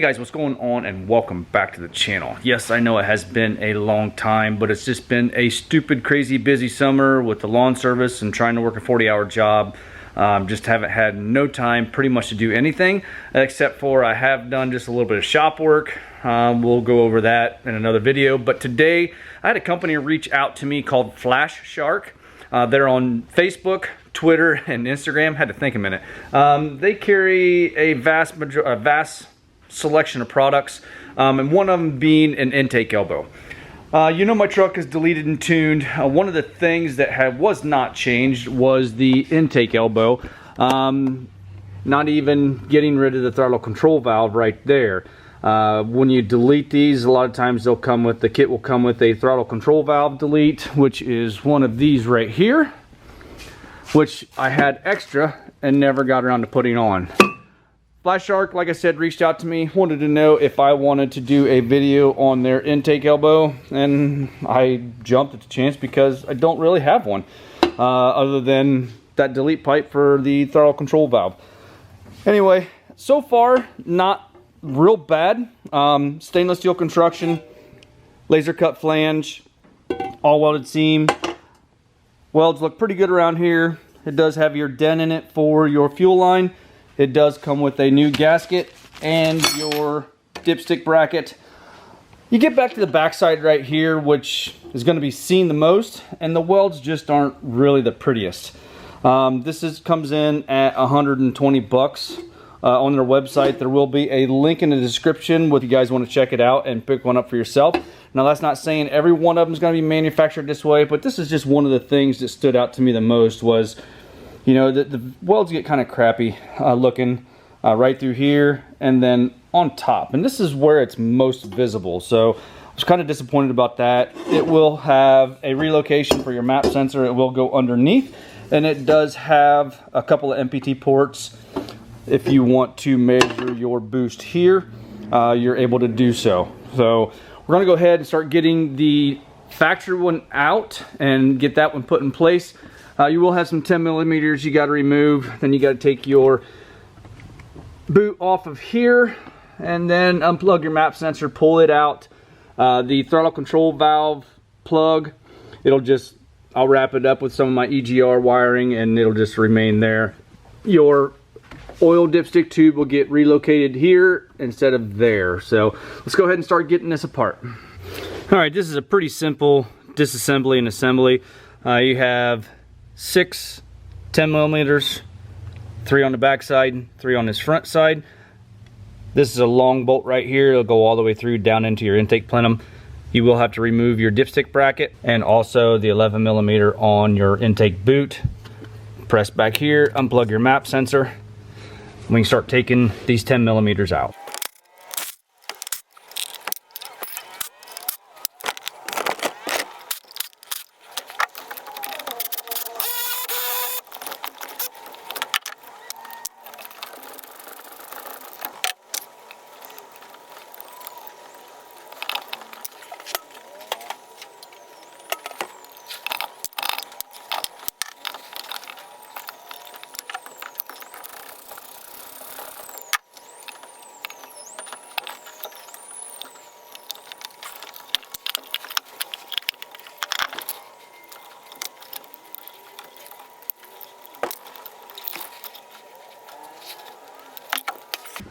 guys, what's going on, and welcome back to the channel. Yes, I know it has been a long time, but it's just been a stupid, crazy, busy summer with the lawn service and trying to work a 40-hour job. Just haven't had no time pretty much to do anything, except for I have done just a little bit of shop work. We'll go over that in another video. But today, I had a company reach out to me called Flashark. They're on Facebook, Twitter, and Instagram. Had to think a minute. They carry a vast selection of products, and one of them being an intake elbow. You know, my truck is deleted and tuned. One of the things that was not changed was the intake elbow. Not even getting rid of the throttle control valve right there. When you delete these, a lot of times they'll come with, the kit will come with a throttle control valve delete, which is one of these right here, which I had extra and never got around to putting on. Flashark, like I said, reached out to me, wanted to know if I wanted to do a video on their intake elbow, and I jumped at the chance because I don't really have one, other than that delete pipe for the throttle control valve. Anyway, so far, not real bad. Stainless steel construction, laser cut flange, all welded seam. Welds look pretty good around here. It does have your dent in it for your fuel line. It does come with a new gasket and your dipstick bracket. You get back to the backside right here, which is going to be seen the most, and the welds just aren't really the prettiest. This comes in at 120 bucks on their website. There will be a link in the description if you guys want to check it out and pick one up for yourself. Now, that's not saying every one of them is going to be manufactured this way, but this is just one of the things that stood out to me the most was, you know, the welds get kind of crappy looking right through here and then on top. And this is where it's most visible. So I was kind of disappointed about that. It will have a relocation for your map sensor. It will go underneath. And it does have a couple of MPT ports. If you want to measure your boost here, you're able to do so. So we're going to go ahead and start getting the factory one out and get that one put in place. You will have some 10 millimeters you got to remove. Then you got to take your boot off of here and then unplug your map sensor, pull it out. The throttle control valve plug, I'll wrap it up with some of my EGR wiring and it'll just remain there. Your oil dipstick tube will get relocated here instead of there. So let's go ahead and start getting this apart. All right, this is a pretty simple disassembly and assembly. You have 6 10 millimeters, 3 on the back side, 3 on this front side. This is a long bolt right here. It'll go all the way through down into your intake plenum. You will have to remove your dipstick bracket and also the 11 millimeter on your intake boot. Press back here, unplug your map sensor. We can start taking these 10 millimeters out.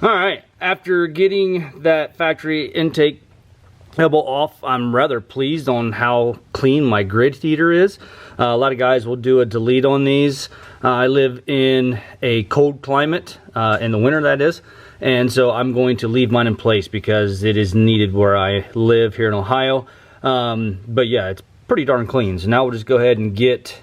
Alright, after getting that factory intake elbow off, I'm rather pleased on how clean my grid heater is. A lot of guys will do a delete on these. I live in a cold climate, in the winter that is, and so I'm going to leave mine in place because it is needed where I live here in Ohio. But yeah, it's pretty darn clean. So now we'll just go ahead and get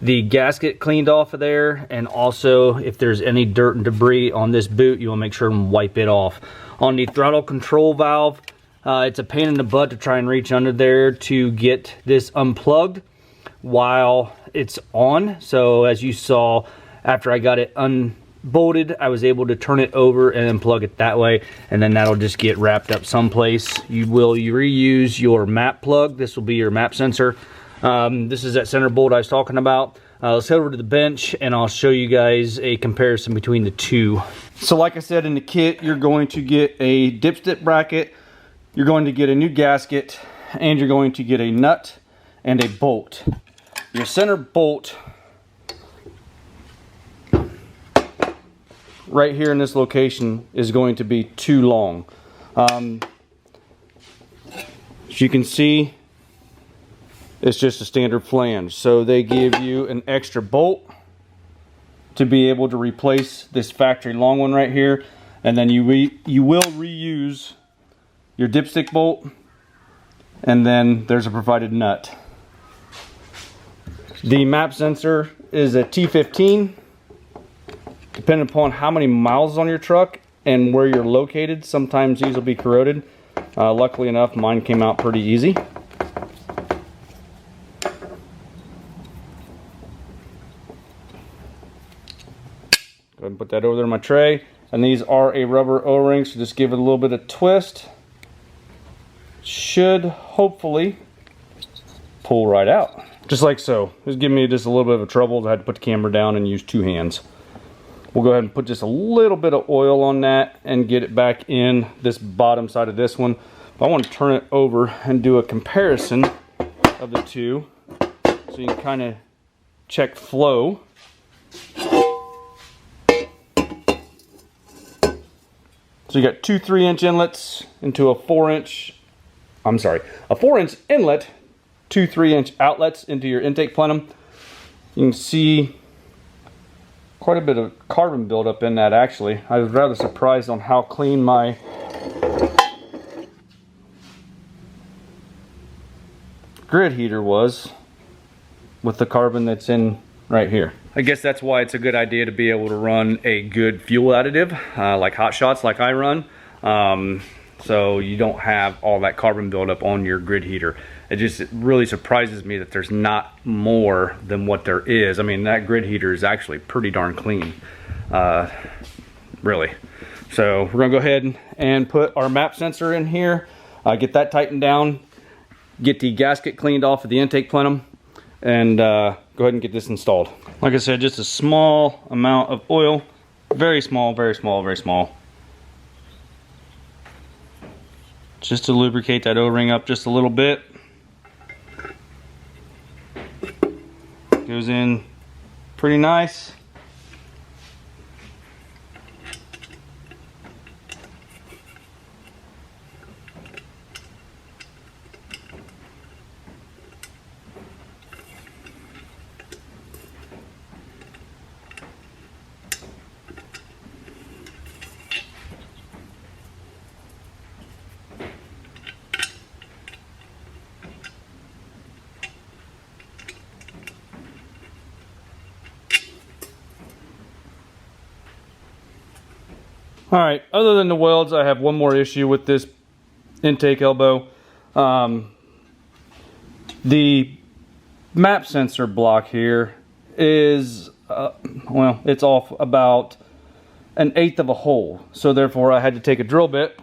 the gasket cleaned off of there, and also if there's any dirt and debris on this boot, you will make sure and wipe it off. On the throttle control valve, it's a pain in the butt to try and reach under there to get this unplugged while it's on. So as you saw, after I got it unbolted, I was able to turn it over and unplug it that way, and then that'll just get wrapped up someplace. You reuse your map plug. This will be your map sensor. This is that center bolt I was talking about. Let's head over to the bench and I'll show you guys a comparison between the two. So like I said, in the kit, you're going to get a dipstick bracket, you're going to get a new gasket, and you're going to get a nut and a bolt. Your center bolt right here in this location is going to be too long. As you can see, it's just a standard flange. So they give you an extra bolt to be able to replace this factory long one right here. And then you will reuse your dipstick bolt, and then there's a provided nut. The map sensor is a T15. Depending upon how many miles on your truck and where you're located, sometimes these will be corroded. Luckily enough, mine came out pretty easy. Go ahead and put that over there in my tray. And these are a rubber O-ring, so just give it a little bit of twist. Should hopefully pull right out. Just like so. It was giving me just a little bit of a trouble. I had to put the camera down and use two hands. We'll go ahead and put just a little bit of oil on that and get it back in this bottom side of this one. I want to turn it over and do a comparison of the two so you can kind of check flow. So you got two 3-inch inlets into a 4-inch, a 4-inch inlet, two 3-inch outlets into your intake plenum. You can see quite a bit of carbon buildup in that actually. I was rather surprised on how clean my grid heater was with the carbon that's in right here. I guess that's why it's a good idea to be able to run a good fuel additive like Hot Shots like I run. So you don't have all that carbon buildup on your grid heater. It really surprises me that there's not more than what there is. I mean, that grid heater is actually pretty darn clean, really. So we're gonna go ahead and put our map sensor in here, get that tightened down, get the gasket cleaned off of the intake plenum, and go ahead and get this installed. Like I said, just a small amount of oil, very small, very small, very small. Just to lubricate that O-ring up just a little bit. Goes in pretty nice. All right, other than the welds, I have one more issue with this intake elbow. The map sensor block here is, well, it's off about 1/8 of a hole. So therefore I had to take a drill bit,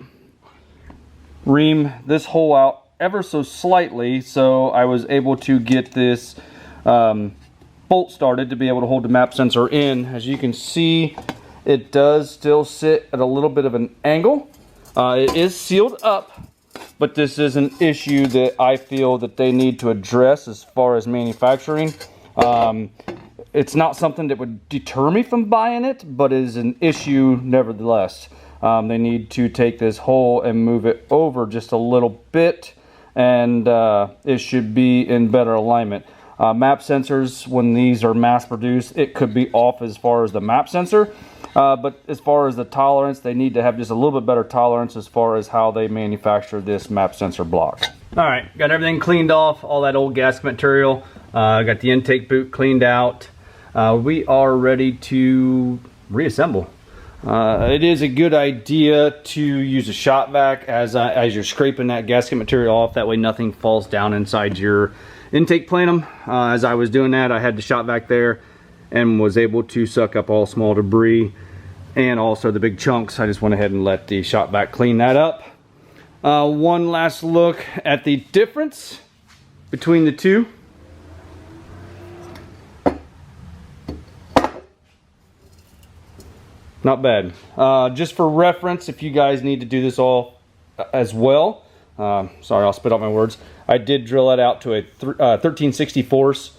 ream this hole out ever so slightly so I was able to get this bolt started to be able to hold the map sensor in. As you can see, it does still sit at a little bit of an angle. It is sealed up, but this is an issue that I feel that they need to address as far as manufacturing. It's not something that would deter me from buying it, but it is an issue nevertheless. They need to take this hole and move it over just a little bit, and it should be in better alignment. Map sensors, when these are mass produced, it could be off as far as the map sensor. But as far as the tolerance, they need to have just a little bit better tolerance as far as how they manufacture this map sensor block. All right, got everything cleaned off, all that old gasket material. Got the intake boot cleaned out. We are ready to reassemble. It is a good idea to use a shop vac as you're scraping that gasket material off. That way nothing falls down inside your intake plenum. As I was doing that, I had the shop vac there and was able to suck up all small debris and also the big chunks. I just went ahead and let the shop vac clean that up. One last look at the difference between the two. Not bad. Just for reference, if you guys need to do this all as well, sorry, I'll spit out my words. I did drill it out to a 13/64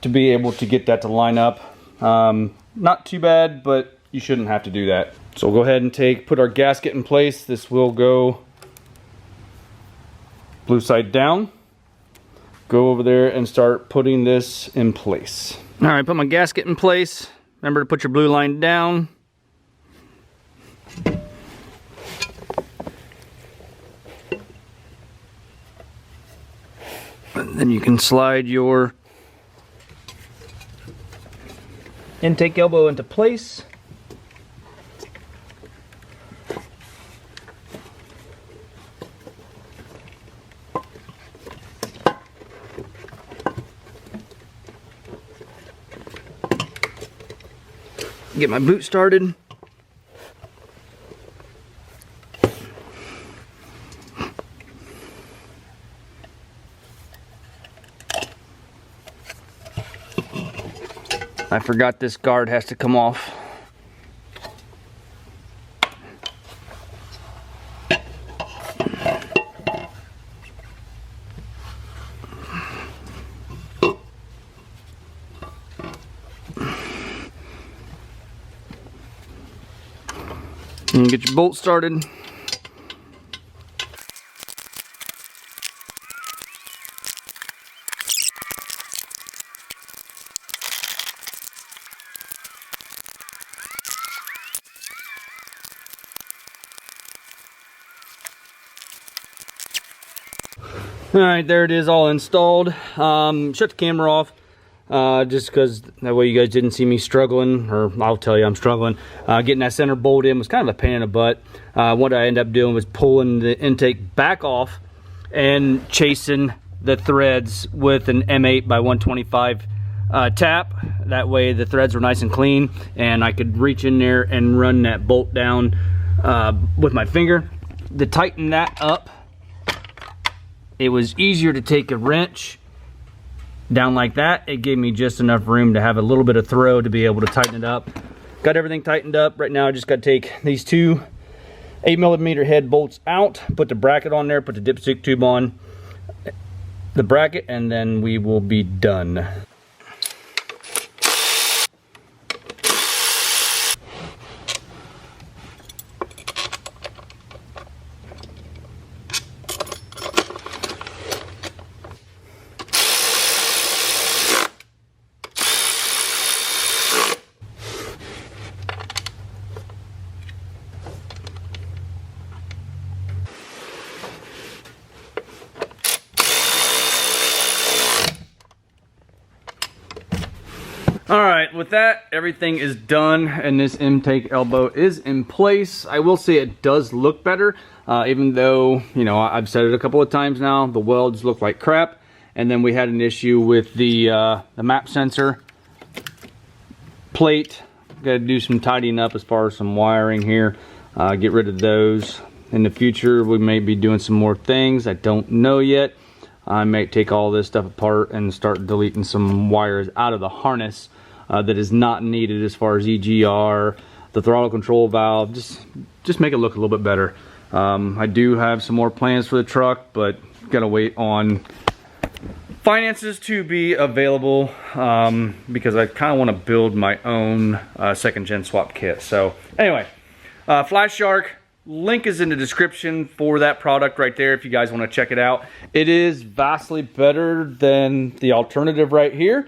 to be able to get that to line up. Not too bad, but you shouldn't have to do that. So we'll go ahead and put our gasket in place. This will go blue side down. Go over there and start putting this in place. All right, put my gasket in place. Remember to put your blue line down. And then you can slide your intake elbow into place. Get my boot started. I forgot this guard has to come off. And get your bolt started. All right, there it is, all installed. Shut the camera off just because that way you guys didn't see me struggling, or I'll tell you I'm struggling. Getting that center bolt in was kind of a pain in the butt. What I ended up doing was pulling the intake back off and chasing the threads with an M8 by 125 tap. That way the threads were nice and clean, and I could reach in there and run that bolt down with my finger. To tighten that up, it was easier to take a wrench down like that. It gave me just enough room to have a little bit of throw to be able to tighten it up. Got everything tightened up. Right now I just got to take these two 8mm head bolts out, put the bracket on there, put the dipstick tube on the bracket, and then we will be done. All right, with that, everything is done and this intake elbow is in place. I will say it does look better, even though, you know, I've said it a couple of times now, the welds look like crap. And then we had an issue with the map sensor plate. Got to do some tidying up as far as some wiring here, get rid of those. In the future, we may be doing some more things. I don't know yet. I may take all this stuff apart and start deleting some wires out of the harness that is not needed, as far as EGR, the throttle control valve, just make it look a little bit better. I do have some more plans for the truck, but gotta wait on finances to be available because I kind of want to build my own second gen swap kit. So anyway, Flashark, link is in the description for that product right there if you guys want to check it out. It is vastly better than the alternative right here.